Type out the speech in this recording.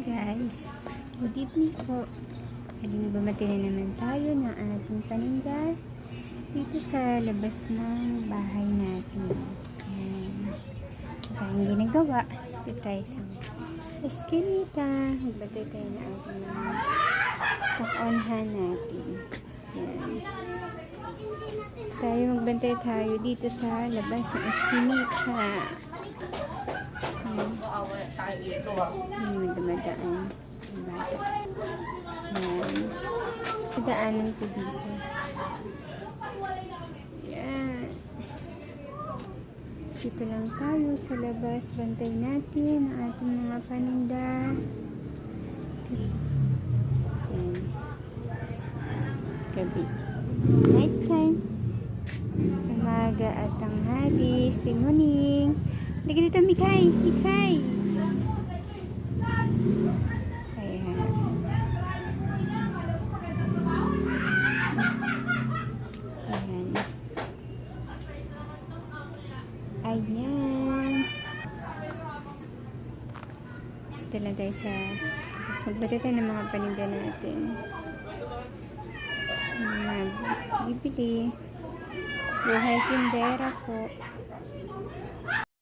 Guys, good evening po. Bumati na naman tayo ng ating paninda dito sa labas ng bahay natin. Ayan. Tayong ginagawa. Dito tayo sa eskinita. Magbantay tayo na ating mga stock on hand natin. Ayan. Magbantay tayo dito sa labas ng eskinita. May dumadaan ang bata. Ayan. Daanan ko dito. Ayan. Dito lang tayo sa labas. Bantay natin ang ating mga paninda. Ayan. Gabi. Night time. Umaga at tanghali. Singuning. Lagi dito, Mikay! Mikay! Ayan. Ayan. Ayan. Ito lang tayo sa... Mas magbati tayo ng mga paninda natin. Bibili. Buhay tindera po.